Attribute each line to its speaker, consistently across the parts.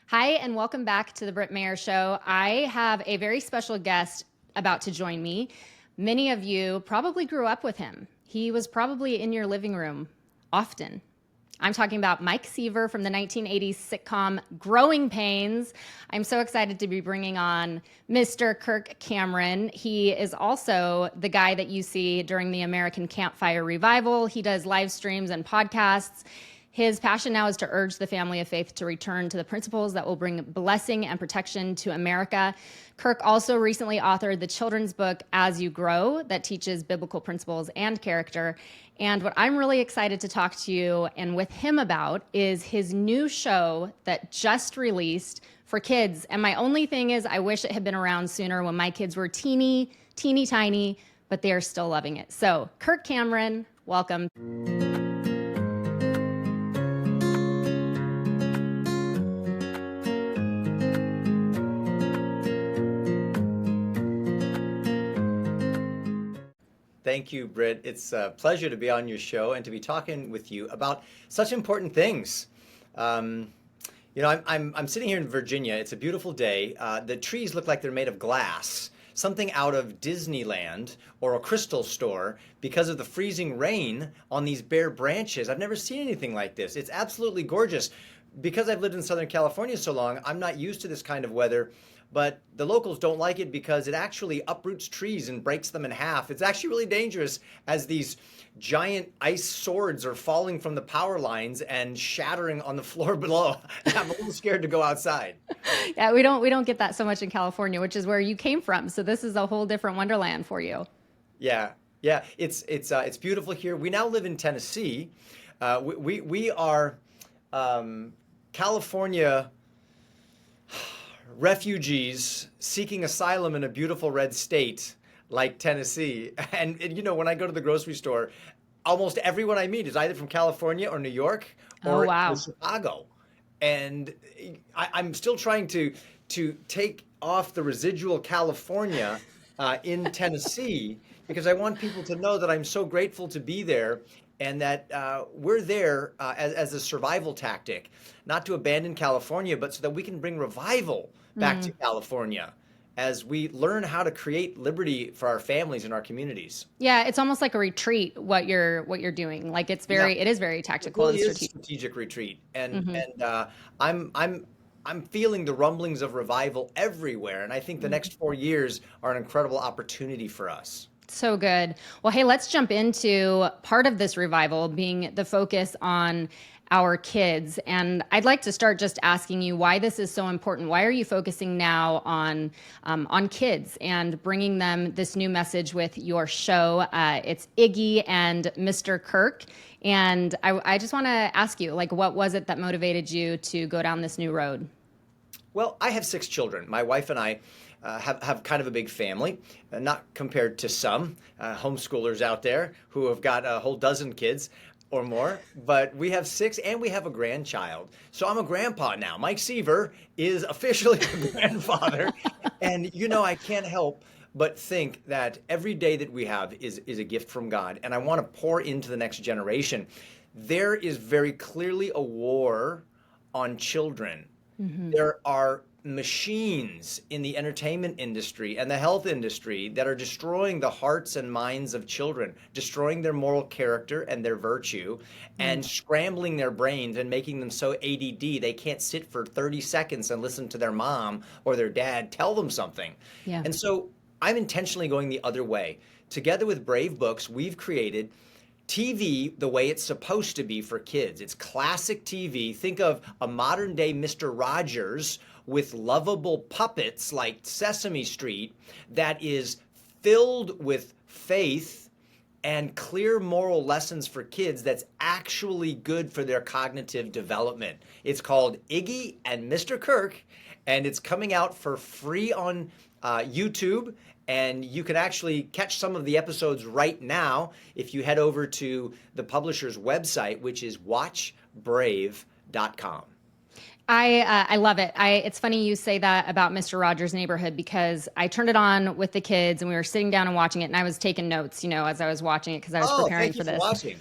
Speaker 1: Hi, and welcome back to the Britt Mayer Show. I have a very special guest about to join me. Many of you probably grew up with him. He was probably in your living room often. I'm talking about Mike Seaver from the 1980s sitcom Growing Pains. I'm so excited to be bringing on Mr. Kirk Cameron. He is also the guy that you see during the American Campfire Revival. He does live streams and podcasts. His passion now is to urge the family of faith to return to the principles that will bring blessing and protection to America. Kirk also recently authored the children's book, As You Grow, that teaches biblical principles and character. And what I'm really excited to talk to you and with him about is his new show that just released for kids. And my only thing is, I wish it had been around sooner when my kids were teeny tiny, but they are still loving it. So, Kirk Cameron, welcome.
Speaker 2: Thank you, Britt. It's a pleasure to be on your show and to be talking with you about such important things. I'm sitting here in Virginia. It's a beautiful day. The trees look like they're made of glass, something out of Disneyland or a crystal store because of the freezing rain on these bare branches. I've never seen anything like this. It's absolutely gorgeous. Because I've lived in Southern California so long, I'm not used to this kind of weather. But the locals don't like it because it actually uproots trees and breaks them in half. It's actually really dangerous as these giant ice swords are falling from the power lines and shattering on the floor below. I'm a little scared to go outside.
Speaker 1: Yeah, we don't get that so much in California, which is where you came from. So this is a whole different wonderland for you.
Speaker 2: Yeah, it's beautiful here. We now live in Tennessee. We are California refugees seeking asylum in a beautiful red state like Tennessee. And when I go to the grocery store, almost everyone I meet is either from California or New York or Chicago. And I'm still trying to take off the residual California in Tennessee because I want people to know that I'm so grateful to be there and that we're there as a survival tactic, not to abandon California, but so that we can bring revival back to California as we learn how to create liberty for our families and our communities.
Speaker 1: Yeah, it's almost like a retreat. What you're doing, like it is very tactical and strategic.
Speaker 2: Strategic retreat, and I'm feeling the rumblings of revival everywhere, and I think the next 4 years are an incredible opportunity for us.
Speaker 1: So good. Well, hey, let's jump into part of this revival being the focus on our kids. And I'd like to start just asking you why this is so important. Why are you focusing now on kids and bringing them this new message with your show? It's Iggy and Mr. Kirk. And I just want to ask you, what was it that motivated you to go down this new road?
Speaker 2: Well, I have 6 children. My wife and I have kind of a big family, not compared to some homeschoolers out there who have got a whole dozen kids or more, but we have 6 and we have a grandchild. So I'm a grandpa now. Mike Seaver is officially a grandfather. And I can't help but think that every day that we have is a gift from God. And I want to pour into the next generation. There is very clearly a war on children. Mm-hmm. There are machines in the entertainment industry and the health industry that are destroying the hearts and minds of children, destroying their moral character and their virtue, and scrambling their brains and making them so ADD they can't sit for 30 seconds and listen to their mom or their dad tell them something. Yeah. And so I'm intentionally going the other way. Together with Brave Books, we've created TV the way it's supposed to be for kids. It's classic TV. Think of a modern day Mr. Rogers with lovable puppets like Sesame Street that is filled with faith and clear moral lessons for kids that's actually good for their cognitive development. It's called Iggy and Mr. Kirk, and it's coming out for free on YouTube. And you can actually catch some of the episodes right now if you head over to the publisher's website, which is watchbrave.com.
Speaker 1: I love it. It's funny you say that about Mr. Rogers' Neighborhood because I turned it on with the kids and we were sitting down and watching it and I was taking notes, as I was watching it because I was preparing for this.
Speaker 2: Watching.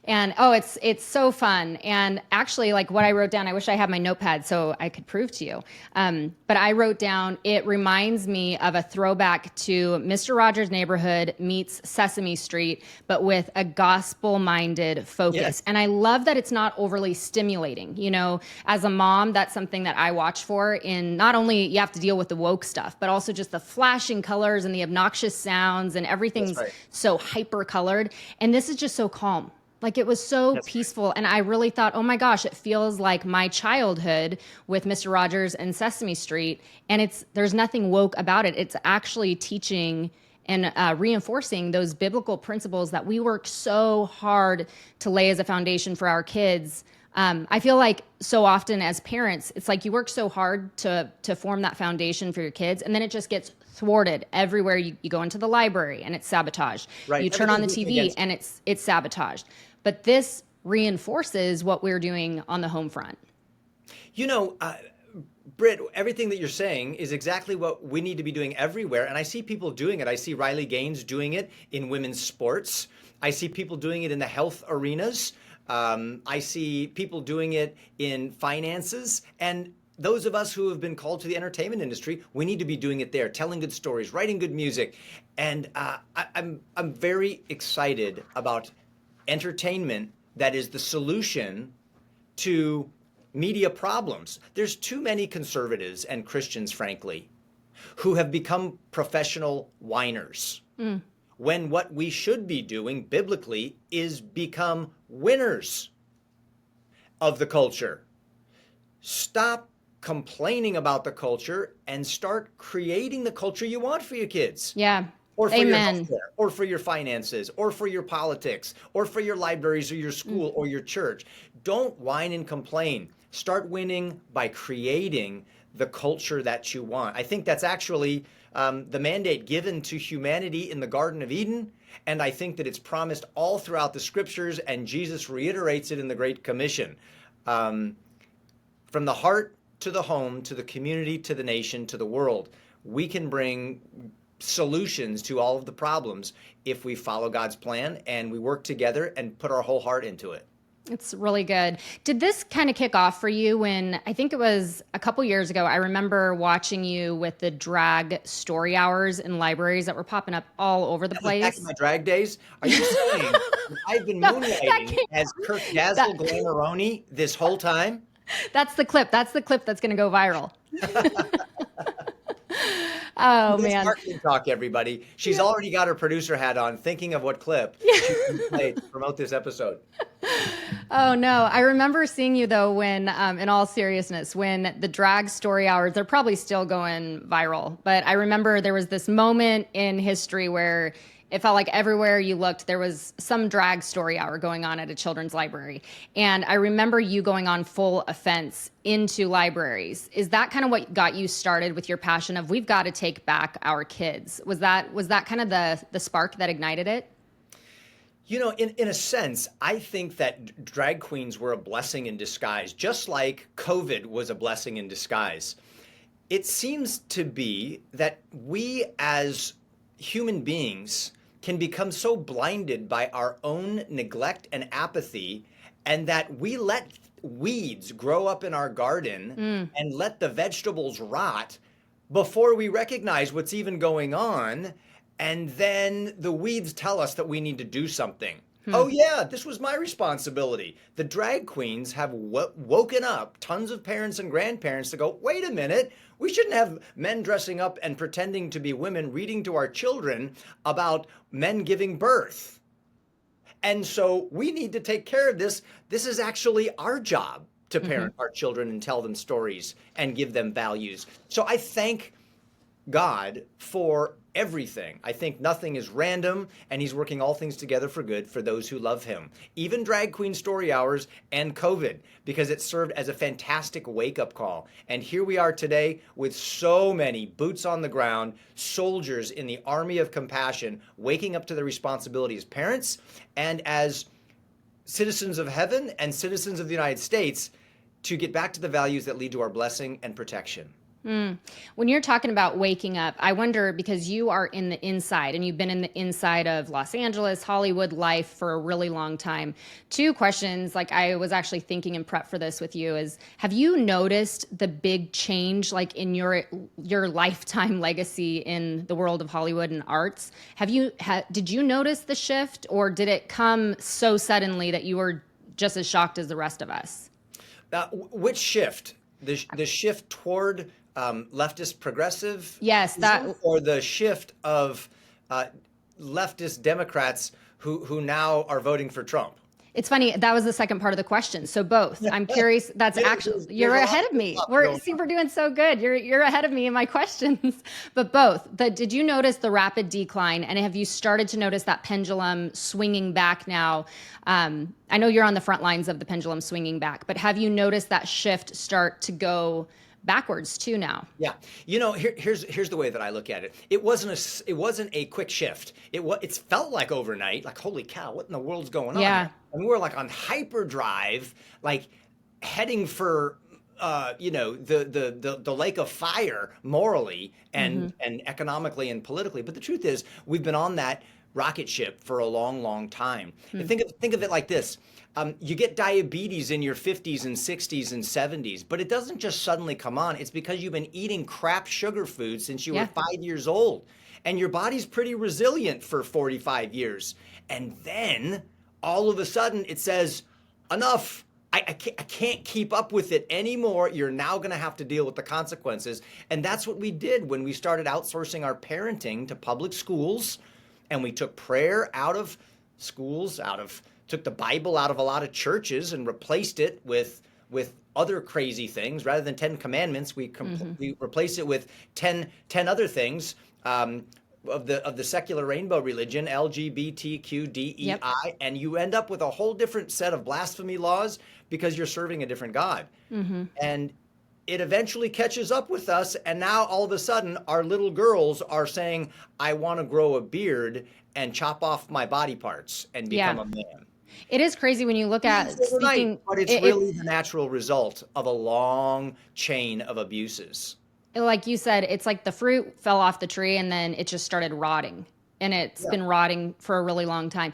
Speaker 1: And oh, it's so fun. And actually, like what I wrote down, I wish I had my notepad so I could prove to you. But I wrote down, it reminds me of a throwback to Mr. Rogers' Neighborhood meets Sesame Street, but with a gospel-minded focus.
Speaker 2: Yes.
Speaker 1: And I love that it's not overly stimulating. You know, as a mom, that's something that I watch for. In not only you have to deal with the woke stuff, but also just the flashing colors and the obnoxious sounds, and everything's
Speaker 2: right.
Speaker 1: so hyper colored. And this is just so calm. Like it was so
Speaker 2: That's
Speaker 1: peaceful. And I really thought, oh my gosh, it feels like my childhood with Mr. Rogers and Sesame Street. And there's nothing woke about it. It's actually teaching and reinforcing those biblical principles that we work so hard to lay as a foundation for our kids. I feel like so often as parents, it's like you work so hard to form that foundation for your kids, and then it just gets thwarted everywhere. You go into the library and it's sabotaged.
Speaker 2: Right.
Speaker 1: You turn on the
Speaker 2: Everything's
Speaker 1: TV
Speaker 2: against
Speaker 1: and it's sabotaged. But this reinforces what we're doing on the home front.
Speaker 2: You know, Britt, everything that you're saying is exactly what we need to be doing everywhere. And I see people doing it. I see Riley Gaines doing it in women's sports. I see people doing it in the health arenas. I see people doing it in finances. And those of us who have been called to the entertainment industry, we need to be doing it there, telling good stories, writing good music. And I'm very excited about entertainment that is the solution to media problems. There's too many conservatives and Christians, frankly, who have become professional whiners. When what we should be doing biblically is become winners of the culture. Stop complaining about the culture and start creating the culture you want for your kids.
Speaker 1: Yeah.
Speaker 2: Or for
Speaker 1: Amen.
Speaker 2: your healthcare, or for your finances, or for your politics, or for your libraries, or your school, or your church. Don't whine and complain. Start winning by creating the culture that you want. I think that's actually the mandate given to humanity in the Garden of Eden, and I think that it's promised all throughout the scriptures, and Jesus reiterates it in the Great Commission. From the heart to the home, to the community, to the nation, to the world, we can bring solutions to all of the problems if we follow God's plan and we work together and put our whole heart into it.
Speaker 1: It's really good. Did this kind of kick off for you when, I think it was a couple years ago, I remember watching you with the drag story hours in libraries that were popping up all over the place?
Speaker 2: Back in my drag days, are you saying I've been moonlighting as Kirk Glamoroni this whole time?
Speaker 1: That's the clip. That's the clip that's going to go viral. Oh,
Speaker 2: It's
Speaker 1: man.
Speaker 2: marketing talk, everybody. She's already got her producer hat on, thinking of what clip she can play to promote this episode.
Speaker 1: Oh, no. I remember seeing you, though, when, in all seriousness, when the drag story hours, they're probably still going viral. But I remember there was this moment in history where it felt like everywhere you looked, there was some drag story hour going on at a children's library. And I remember you going on full offense into libraries. Is that kind of what got you started with your passion of we've got to take back our kids? Was that kind of the spark that ignited it?
Speaker 2: You know, in a sense, I think that drag queens were a blessing in disguise, just like COVID was a blessing in disguise. It seems to be that we as human beings can become so blinded by our own neglect and apathy, and that we let weeds grow up in our garden and let the vegetables rot before we recognize what's even going on. And then the weeds tell us that we need to do something. Oh yeah, this was my responsibility. The drag queens have woken up tons of parents and grandparents to go, wait a minute, we shouldn't have men dressing up and pretending to be women reading to our children about men giving birth. And so we need to take care of this. This is actually our job to parent our children and tell them stories and give them values. So I thank God for everything. I think nothing is random, and he's working all things together for good for those who love him. Even drag queen story hours and COVID, because it served as a fantastic wake-up call. And here we are today with so many boots on the ground, soldiers in the army of compassion, waking up to their responsibility as parents and as citizens of heaven and citizens of the United States to get back to the values that lead to our blessing and protection.
Speaker 1: When you're talking about waking up, I wonder because you are in the inside and you've been in the inside of Los Angeles, Hollywood life for a really long time. Two questions, like I was actually thinking in prep for this with you is, have you noticed the big change like in your lifetime legacy in the world of Hollywood and arts? Did you notice the shift, or did it come so suddenly that you were just as shocked as the rest of us?
Speaker 2: Which shift? The shift toward leftist progressive,
Speaker 1: Yes, that.
Speaker 2: or the shift of leftist Democrats who now are voting for Trump?
Speaker 1: It's funny. That was the second part of the question. So both. I'm curious. That's actually you're ahead of me. We're doing so good. You're ahead of me in my questions. But both. Did you notice the rapid decline? And have you started to notice that pendulum swinging back now? I know you're on the front lines of the pendulum swinging back, but have you noticed that shift start to go backwards too now?
Speaker 2: Yeah, here's the way that I look at it. It wasn't a quick shift. It felt like overnight. Like, holy cow, what in the world's going on?
Speaker 1: Yeah.
Speaker 2: And we were like on hyperdrive, like heading for the lake of fire morally and economically and politically. But the truth is, we've been on that rocket ship for a long, long time. And think of it like this. You get diabetes in your 50s and 60s and 70s, but it doesn't just suddenly come on. It's because you've been eating crap sugar food since you were 5 years old. And your body's pretty resilient for 45 years. And then all of a sudden it says, enough. I can't keep up with it anymore. You're now going to have to deal with the consequences. And that's what we did when we started outsourcing our parenting to public schools. And we took prayer out of schools, took the Bible out of a lot of churches and replaced it with other crazy things. Rather than 10 commandments, we replaced it with 10 other things of the secular rainbow religion, LGBTQDEI, and you end up with a whole different set of blasphemy laws because you're serving a different God. And it eventually catches up with us, and now all of a sudden our little girls are saying, I want to grow a beard and chop off my body parts and become a man.
Speaker 1: It is crazy when you look at speaking,
Speaker 2: but it's really the natural result of a long chain of abuses.
Speaker 1: Like you said, it's like the fruit fell off the tree and then it just started rotting. And it's been rotting for a really long time.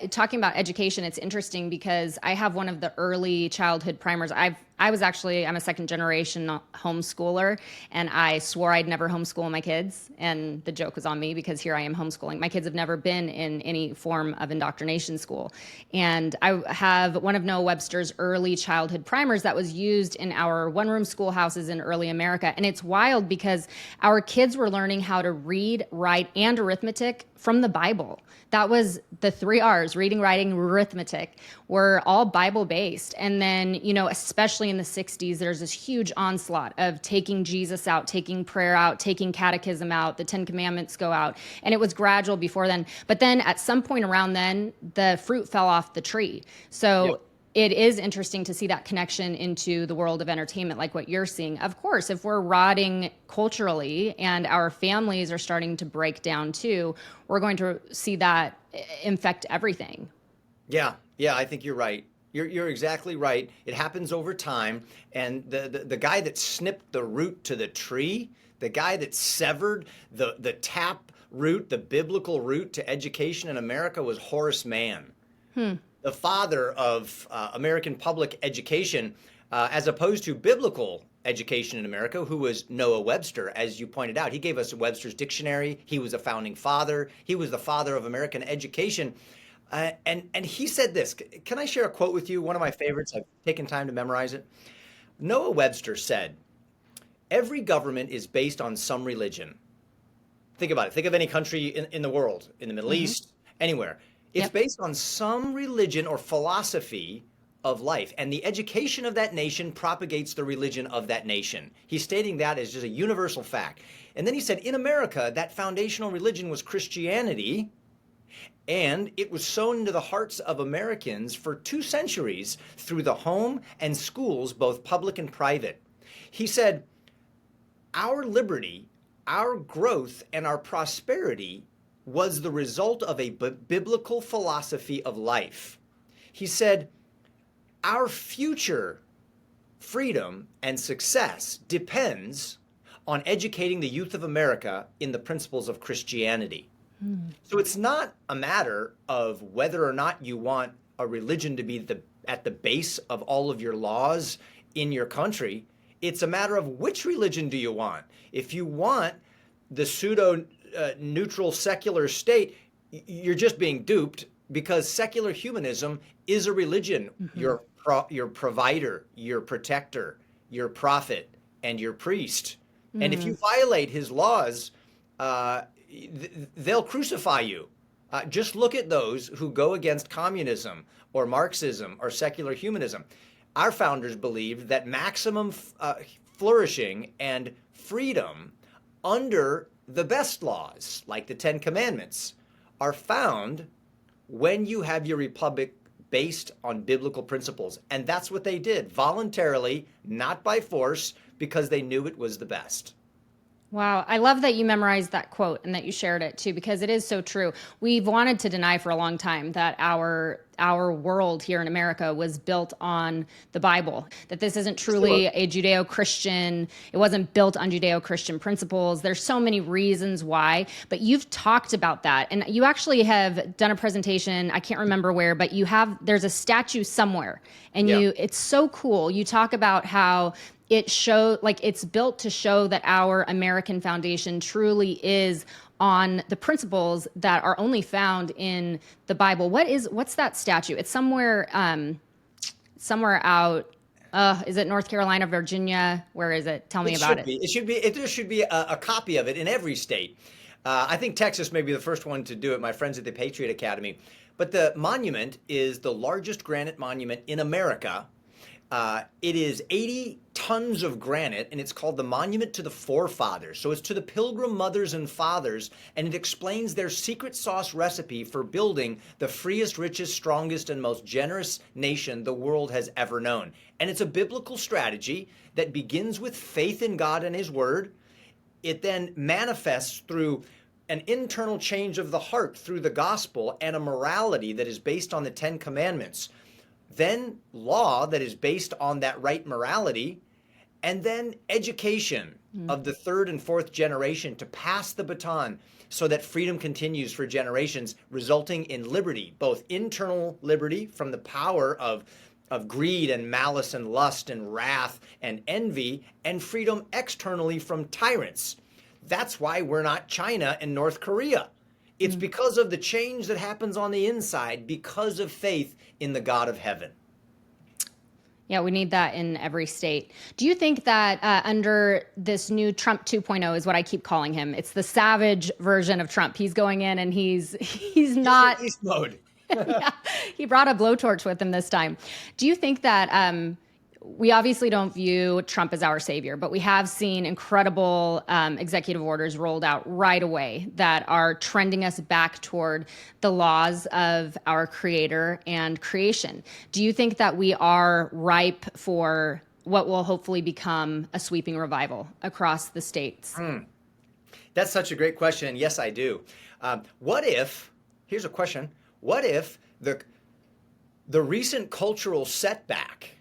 Speaker 1: Talking about education, it's interesting because I have one of the early childhood primers. I'm a second generation homeschooler, and I swore I'd never homeschool my kids. And the joke was on me because here I am homeschooling. My kids have never been in any form of indoctrination school. And I have one of Noah Webster's early childhood primers that was used in our one-room schoolhouses in early America. And it's wild because our kids were learning how to read, write, and arithmetic from the Bible. That was the 3 R's, reading, writing, arithmetic, were all Bible based. And then, especially in the 60s, there's this huge onslaught of taking Jesus out, taking prayer out, taking catechism out, the 10 Commandments go out. And it was gradual before then. But then at some point around then, the fruit fell off the tree. So it is interesting to see that connection into the world of entertainment, like what you're seeing. Of course, if we're rotting culturally and our families are starting to break down too, we're going to see that infect everything. Yeah,
Speaker 2: I think you're right. You're exactly right. It happens over time. And the guy that snipped the root to the tree, the guy that severed the tap root, the biblical root to education in America was Horace Mann. The father of American public education, as opposed to biblical education in America, who was Noah Webster, as you pointed out. He gave us Webster's dictionary. He was a founding father. He was the father of American education. And he said this. Can I share a quote with you? One of my favorites. I've taken time to memorize it. Noah Webster said, "Every government is based on some religion." Think about it. Think of any country in the world, in the Middle East, anywhere. It's based on some religion or philosophy of life, and the education of that nation propagates the religion of that nation. He's stating that as just a universal fact. And then he said, in America, that foundational religion was Christianity, and it was sown into the hearts of Americans for 2 centuries through the home and schools, both public and private. He said, our liberty, our growth, and our prosperity was the result of a biblical philosophy of life. He said, our future freedom and success depends on educating the youth of America in the principles of Christianity. So it's not a matter of whether or not you want a religion to be at the base of all of your laws in your country. It's a matter of which religion do you want. If you want the pseudo neutral secular state, you're just being duped, because secular humanism is a religion. Your provider, your protector, your prophet, and your priest. And if you violate his laws, they'll crucify you. Just look at those who go against communism or Marxism or secular humanism. Our founders believed that maximum flourishing and freedom under the best laws, like the Ten Commandments, are found when you have your republic based on biblical principles. And that's what they did, voluntarily, not by force, because they knew it was the best.
Speaker 1: Wow. I love that you memorized that quote and that you shared it too, because it is so true. We've wanted to deny for a long time that our world here in America was built on the Bible, that this isn't truly a Judeo-Christian, it wasn't built on Judeo-Christian principles. There's so many reasons why, but you've talked about that. And you actually have done a presentation, I can't remember where, but there's a statue somewhere, and it's so cool. You talk about how it's built to show that our American foundation truly is on the principles that are only found in the Bible. What's that statue? It's somewhere out. Is it North Carolina, Virginia? Where is it? Tell me about it.
Speaker 2: There should be a copy of it in every state. I think Texas may be the first one to do it, my friends at the Patriot Academy. But the monument is the largest granite monument in America. It is 80 tons of granite, and it's called the Monument to the Forefathers. So it's to the Pilgrim mothers and fathers, and it explains their secret sauce recipe for building the freest, richest, strongest, and most generous nation the world has ever known. And it's a biblical strategy that begins with faith in God and His Word. It then manifests through an internal change of the heart through the gospel and a morality that is based on the Ten Commandments. Then law that is based on that right morality, and then education of the third and fourth generation to pass the baton so that freedom continues for generations, resulting in liberty, both internal liberty from the power of greed and malice and lust and wrath and envy, and freedom externally from tyrants. That's why we're not China and North Korea. It's because of the change that happens on the inside, because of faith in the God of heaven.
Speaker 1: Yeah, we need that in every state. Do you think that under this new Trump 2.0 is what I keep calling him? It's the savage version of Trump. He's going in and he's not...
Speaker 2: Beast mode.
Speaker 1: Yeah, he brought a blowtorch with him this time. Do you think that we obviously don't view Trump as our savior, but we have seen incredible executive orders rolled out right away that are trending us back toward the laws of our creator and creation. Do you think that we are ripe for what will hopefully become a sweeping revival across the states?
Speaker 2: That's such a great question. And yes, I do. Here's a question. What if the recent cultural setback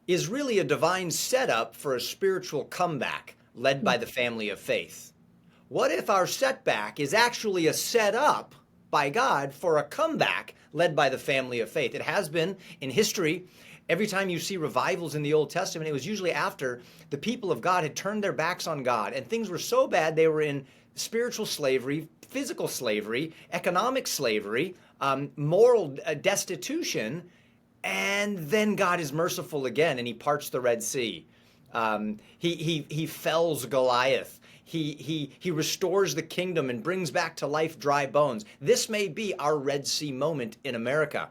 Speaker 2: is really a divine setup for a spiritual comeback led by the family of faith? What if our setback is actually a setup by God for a comeback led by the family of faith? It has been in history. Every time you see revivals in the Old Testament, it was usually after the people of God had turned their backs on God and things were so bad they were in spiritual slavery, physical slavery, economic slavery, moral destitution. And then God is merciful again, and He parts the Red Sea. He fells Goliath. He restores the kingdom and brings back to life dry bones. This may be our Red Sea moment in America.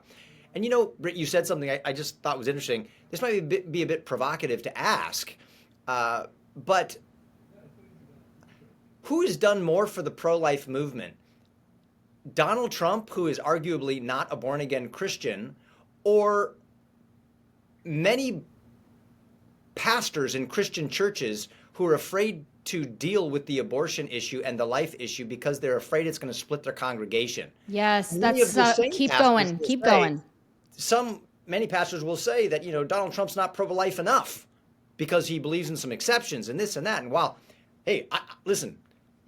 Speaker 2: And you know, Britt, you said something I just thought was interesting. This might be a bit provocative to ask, but who has done more for the pro-life movement? Donald Trump, who is arguably not a born-again Christian, or many pastors in Christian churches who are afraid to deal with the abortion issue and the life issue because they're afraid it's going to split their congregation?
Speaker 1: Yes, keep going.
Speaker 2: Many pastors will say that, Donald Trump's not pro-life enough. because he believes in some exceptions and this and that. And while, hey, listen,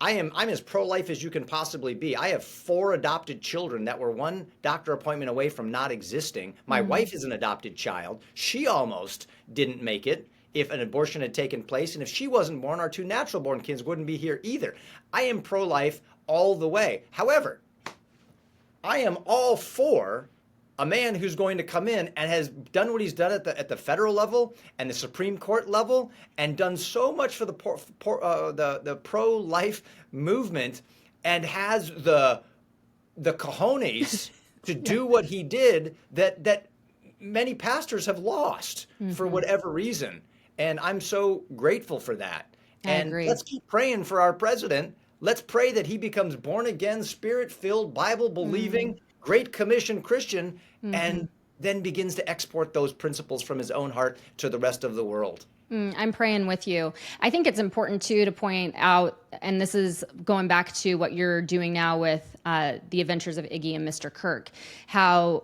Speaker 2: I'm as pro-life as you can possibly be. I have 4 adopted children that were 1 doctor appointment away from not existing. My wife is an adopted child. She almost didn't make it if an abortion had taken place. And if she wasn't born, our 2 natural born kids wouldn't be here either. I am pro-life all the way. However, I am all for a man who's going to come in and has done what he's done at the federal level and the Supreme Court level, and done so much for the pro-life movement, and has the cojones to do what he did that many pastors have lost for whatever reason. And I'm so grateful for that. And let's keep praying for our president. Let's pray that he becomes born again, spirit-filled, Bible-believing, Great Commission Christian, and then begins to export those principles from his own heart to the rest of the world.
Speaker 1: I'm praying with you. I think it's important too to point out, and this is going back to what you're doing now with the adventures of Iggy and Mr. Kirk, how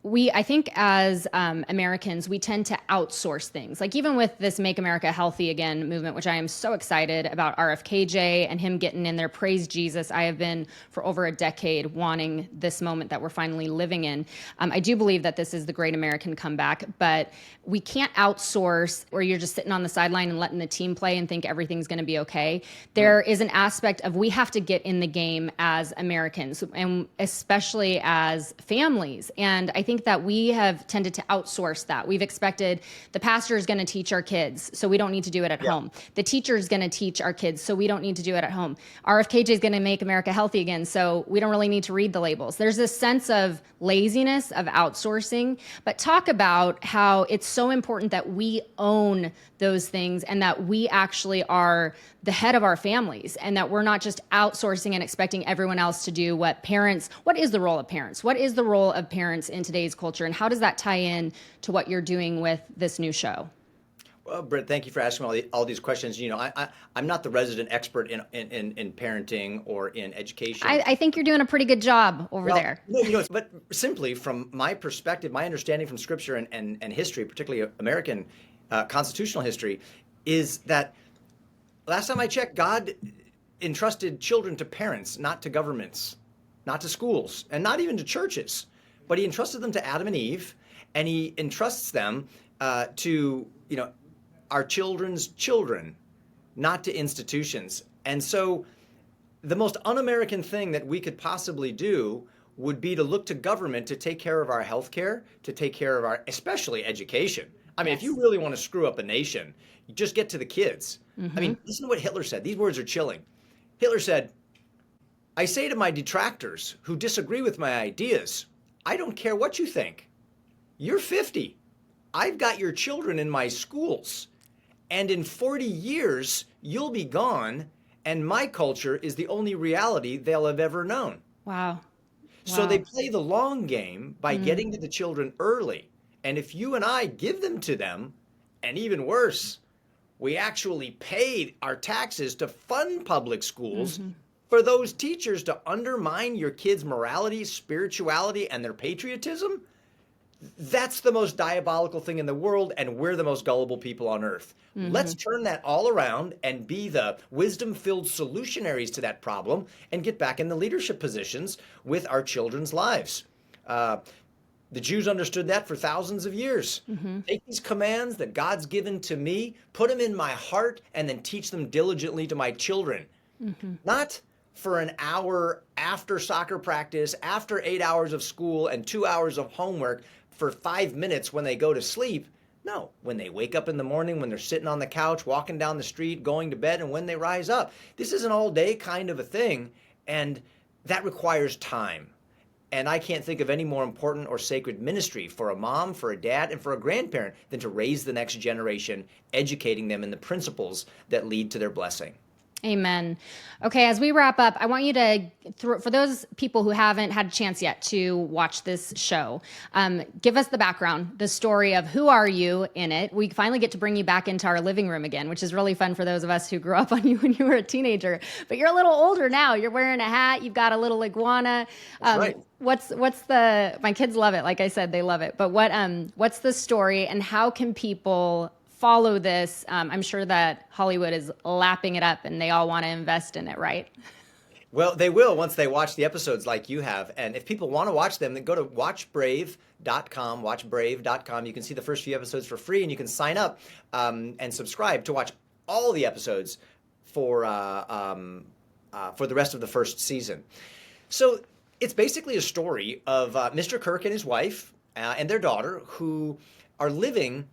Speaker 1: I think as Americans, we tend to outsource things. Like even with this Make America Healthy Again movement, which I am so excited about RFKJ and him getting in there, praise Jesus. I have been for over a decade wanting this moment that we're finally living in. I do believe that this is the great American comeback, but we can't outsource where you're just sitting on the sideline and letting the team play and think everything's going to be okay. There is an aspect of we have to get in the game as Americans, and especially as families. And I think that we have tended to outsource that. We've expected the pastor is going to teach our kids, so we don't need to do it at home. The teacher is going to teach our kids, so we don't need to do it at home. RFKJ is going to make America healthy again, so we don't really need to read the labels. There's this sense of laziness, of outsourcing, but talk about how it's so important that we own those things and that we actually are the head of our families and that we're not just outsourcing and expecting everyone else to do what is the role of parents? What is the role of parents in today's culture, and how does that tie in to what you're doing with this new show?
Speaker 2: Well, Britt, thank you for asking all these questions. You know, I'm not the resident expert in parenting or in education.
Speaker 1: I think you're doing a pretty good job over there.
Speaker 2: But simply from my perspective, my understanding from Scripture and history, particularly American constitutional history, is that last time I checked, God entrusted children to parents, not to governments, not to schools, and not even to churches. But he entrusted them to Adam and Eve, and he entrusts them to, our children's children, not to institutions. And so the most un-American thing that we could possibly do would be to look to government to take care of our health care, to take care of our, especially education. I mean, if you really want to screw up a nation, you just get to the kids. I mean, listen to what Hitler said. These words are chilling. Hitler said, "I say to my detractors who disagree with my ideas, I don't care what you think. You're 50. I've got your children in my schools. And in 40 years, you'll be gone, and my culture is the only reality they'll have ever known."
Speaker 1: Wow.
Speaker 2: So they play the long game by getting to the children early. And if you and I give them to them, and even worse, we actually pay our taxes to fund public schools for those teachers to undermine your kids' morality, spirituality, and their patriotism, that's the most diabolical thing in the world, and we're the most gullible people on earth. Let's turn that all around and be the wisdom-filled solutionaries to that problem and get back in the leadership positions with our children's lives. The Jews understood that for thousands of years. Take these commands that God's given to me, put them in my heart, and then teach them diligently to my children. Not for an hour after soccer practice, after 8 hours of school and 2 hours of homework, for 5 minutes when they go to sleep. No, when they wake up in the morning, when they're sitting on the couch, walking down the street, going to bed, and when they rise up. This is an all-day kind of a thing, and that requires time. And I can't think of any more important or sacred ministry for a mom, for a dad, and for a grandparent than to raise the next generation, educating them in the principles that lead to their blessing.
Speaker 1: Amen. Okay, as we wrap up, I want you to, for those people who haven't had a chance yet to watch this show, give us the background, the story of who are you in it. We finally get to bring you back into our living room again, which is really fun for those of us who grew up on you when you were a teenager. But you're a little older now. You're wearing a hat. You've got a little iguana.
Speaker 2: That's right.
Speaker 1: My kids love it. Like I said, they love it. But what's the story, and how can people follow this, I'm sure that Hollywood is lapping it up and they all want to invest in it, right?
Speaker 2: Well, they will once they watch the episodes like you have. And if people want to watch them, then go to watchbrave.com, watchbrave.com. You can see the first few episodes for free, and you can sign up and subscribe to watch all the episodes for the rest of the first season. So it's basically a story of Mr. Kirk and his wife and their daughter, who are living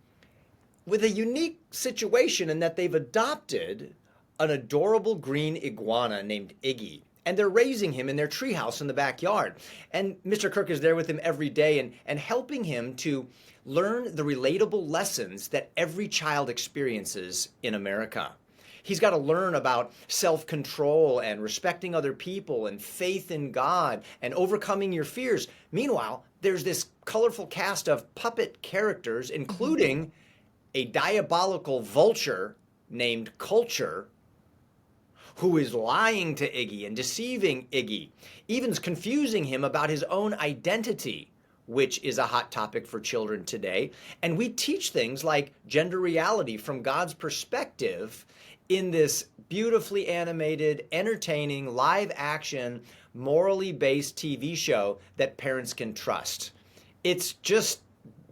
Speaker 2: with a unique situation in that they've adopted an adorable green iguana named Iggy. And they're raising him in their treehouse in the backyard. And Mr. Kirk is there with him every day and helping him to learn the relatable lessons that every child experiences in America. He's got to learn about self-control and respecting other people and faith in God and overcoming your fears. Meanwhile, there's this colorful cast of puppet characters, including a diabolical vulture named Culture, who is lying to Iggy and deceiving Iggy, even confusing him about his own identity, which is a hot topic for children today. And we teach things like gender reality from God's perspective in this beautifully animated, entertaining, live action, morally based TV show that parents can trust. It's just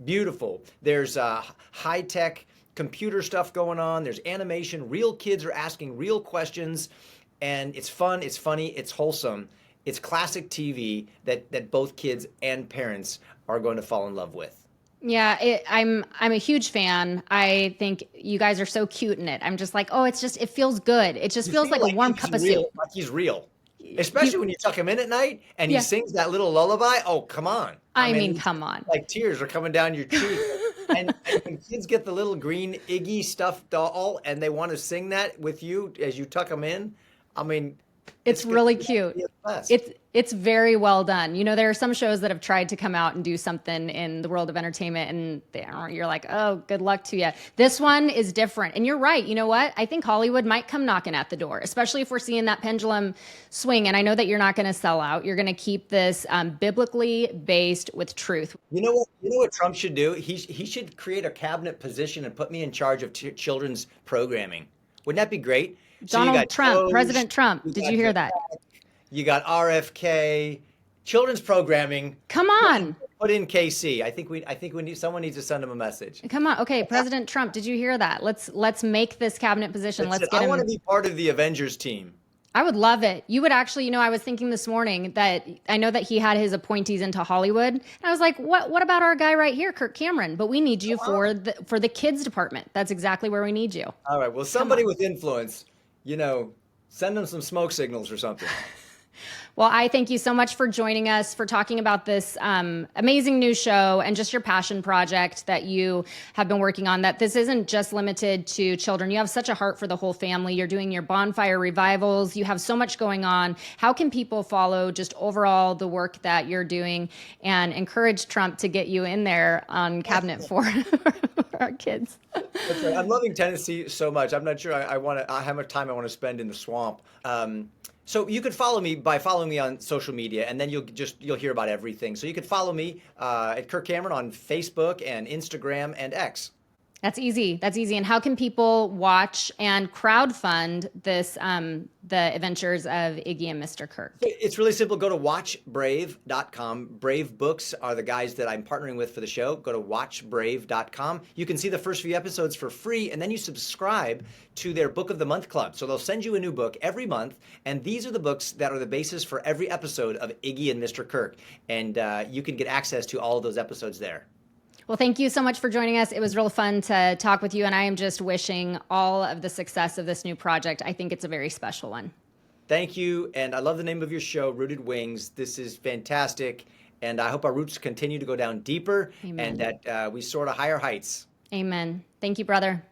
Speaker 2: beautiful. There's high-tech computer stuff going on. There's animation. Real kids are asking real questions. And it's fun. It's funny. It's wholesome. It's classic TV that both kids and parents are going to fall in love with.
Speaker 1: Yeah, I'm a huge fan. I think you guys are so cute in it. I'm just like, oh, it feels good. It just feels like a warm cup of soup.
Speaker 2: Like he's real. Especially when you tuck him in at night and he sings that little lullaby. Oh, come on.
Speaker 1: I mean, come on.
Speaker 2: Like tears are coming down your cheek. And when kids get the little green Iggy stuffed doll and they want to sing that with you as you tuck them in, I mean,
Speaker 1: it's really cute. It's very well done. You know, there are some shows that have tried to come out and do something in the world of entertainment, and you're like, oh, good luck to you. This one is different. And you're right. You know what? I think Hollywood might come knocking at the door, especially if we're seeing that pendulum swing. And I know that you're not going to sell out. You're going to keep this biblically based with truth.
Speaker 2: You know what Trump should do? He should create a cabinet position and put me in charge of children's programming. Wouldn't that be great?
Speaker 1: Donald Trump, President Trump. Did you hear that?
Speaker 2: You got RFK, children's programming.
Speaker 1: Come on.
Speaker 2: Put in KC. I think we need someone needs to send him a message.
Speaker 1: Come on. Okay, President Trump, did you hear that? Let's make this cabinet position. Let's get him.
Speaker 2: I want to be part of the Avengers team.
Speaker 1: I would love it. You would actually, you know, I was thinking this morning that I know that he had his appointees into Hollywood. And I was like, what about our guy right here, Kirk Cameron? But we need you for the kids department. That's exactly where we need you.
Speaker 2: All right. Well, somebody with influence, you know, send them some smoke signals or something.
Speaker 1: Well, I thank you so much for joining us, for talking about this amazing new show and just your passion project that you have been working on, that this isn't just limited to children. You have such a heart for the whole family. You're doing your bonfire revivals. You have so much going on. How can people follow just overall the work that you're doing and encourage Trump to get you in there on cabinet for our kids?
Speaker 2: That's right. I'm loving Tennessee so much. I'm not sure how much time I want to spend in the swamp. So you could follow me by following me on social media, and then you'll hear about everything. So you could follow me at Kirk Cameron on Facebook and Instagram and X.
Speaker 1: That's easy. That's easy. And how can people watch and crowdfund this, the adventures of Iggy and Mr. Kirk?
Speaker 2: It's really simple. Go to watchbrave.com. Brave Books are the guys that I'm partnering with for the show. Go to watchbrave.com. You can see the first few episodes for free, and then you subscribe to their Book of the Month Club. So they'll send you a new book every month, and these are the books that are the basis for every episode of Iggy and Mr. Kirk. And you can get access to all of those episodes there.
Speaker 1: Well, thank you so much for joining us. It was real fun to talk with you, and I am just wishing all of the success of this new project. I think it's a very special one.
Speaker 2: Thank you, and I love the name of your show, Rooted Wings. This is fantastic, and I hope our roots continue to go down deeper. Amen. And that we soar to higher heights.
Speaker 1: Amen. Thank you, brother.